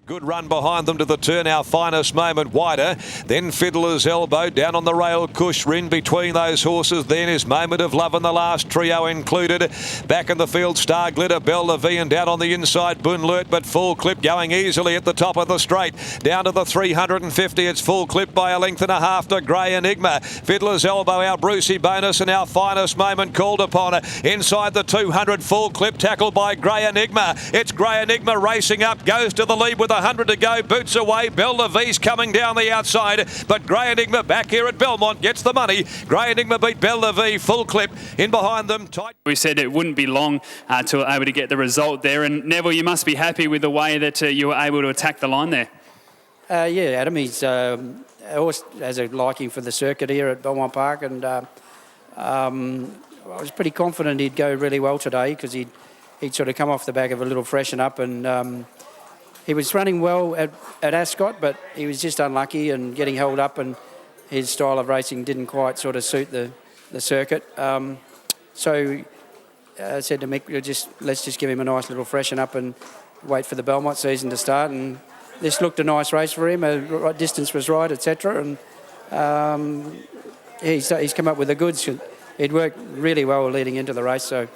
Good run behind them to the turn, Our Finest Moment wider. Then Fiddler's Elbow down on the rail. Cush in between those horses. Then is Moment of Love in the last trio included. Back in the field, Star Glitter, Belle and down on the inside, Bunlert, but Full Clip going easily at the top of the straight. Down to the 350, it's Full Clip by a length and a half to Grey Enigma. Fiddler's Elbow, Our Brucey Bonus and Our Finest Moment called upon. Inside the 200, Full Clip tackled by Grey Enigma. It's Grey Enigma racing up, goes to the lead with 100 to go, boots away. Belle's coming down the outside, but Grey Enigma back here at Belmont gets the money. Grey Enigma beat Belle's, Full Clip in behind them. Tight. We said it wouldn't be long till able to get the result there, and Neville, you must be happy with the way that you were able to attack the line there. Yeah, Adam, he's always has a liking for the circuit here at Belmont Park, and I was pretty confident he'd go really well today because he'd sort of come off the back of a little freshen up, and he was running well at Ascot, but he was just unlucky and getting held up, and his style of racing didn't quite sort of suit the circuit. So I said to Mick, let's just give him a nice little freshen up and wait for the Belmont season to start. And this looked a nice race for him. The distance was right, etc. And he's come up with the goods. He'd worked really well leading into the race, so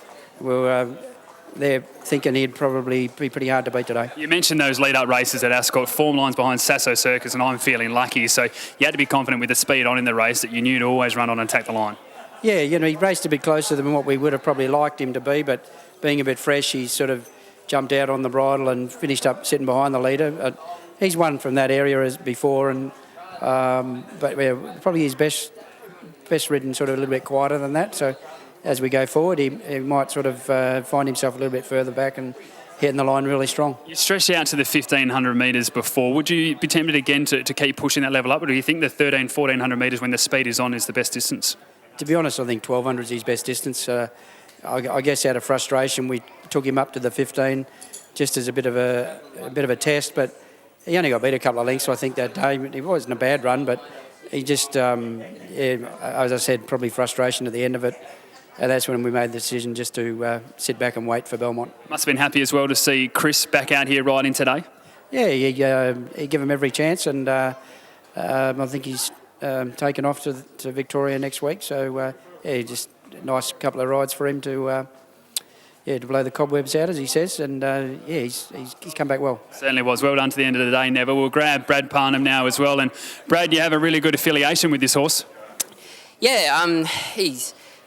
they're thinking he'd probably be pretty hard to beat today. You mentioned those lead-up races at Ascot, form lines behind Sasso Circus, and I'm feeling lucky. So you had to be confident with the speed on in the race that you knew to always run on and attack the line. Yeah, you know, he raced a bit closer than what we would have probably liked him to be, but being a bit fresh, he sort of jumped out on the bridle and finished up sitting behind the leader. He's won from that area as before, and but yeah, probably his best ridden sort of a little bit quieter than that. So as we go forward, he might sort of find himself a little bit further back and hitting the line really strong. You stretched out to the 1,500 metres before. Would you be tempted again to keep pushing that level up, or do you think the 1,100 metres when the speed is on is the best distance? To be honest, I think 1,200 is his best distance. I guess out of frustration, we took him up to the 15 just as a bit of a test, but he only got beat a couple of lengths, I think, that day. It wasn't a bad run, but he just, as I said, probably frustration at the end of it. And that's when we made the decision just to sit back and wait for Belmont. Must have been happy as well to see Chris back out here riding today. Yeah, he gave him every chance, and I think he's taken off to Victoria next week. So, just a nice couple of rides for him to blow the cobwebs out, as he says. And, he's come back well. Certainly was. Well done to the end of the day, Neville. We'll grab Brad Parnham now as well. And, Brad, you have a really good affiliation with this horse. Yeah,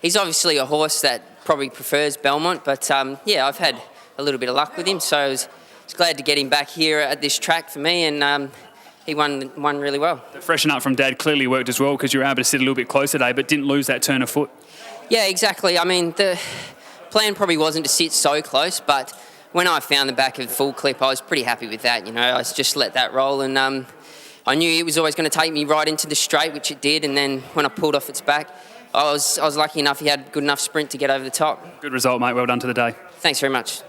He's obviously a horse that probably prefers Belmont, but I've had a little bit of luck with him, so I was glad to get him back here at this track for me, and he won really well. The freshen up from Dad clearly worked as well because you were able to sit a little bit closer today, but didn't lose that turn of foot. Yeah, exactly. I mean, the plan probably wasn't to sit so close, but when I found the back of Full Clip, I was pretty happy with that. You know, I just let that roll, and I knew it was always going to take me right into the straight, which it did, and then when I pulled off its back, I was lucky enough he had good enough sprint to get over the top. Good result, mate. Well done to the day. Thanks very much.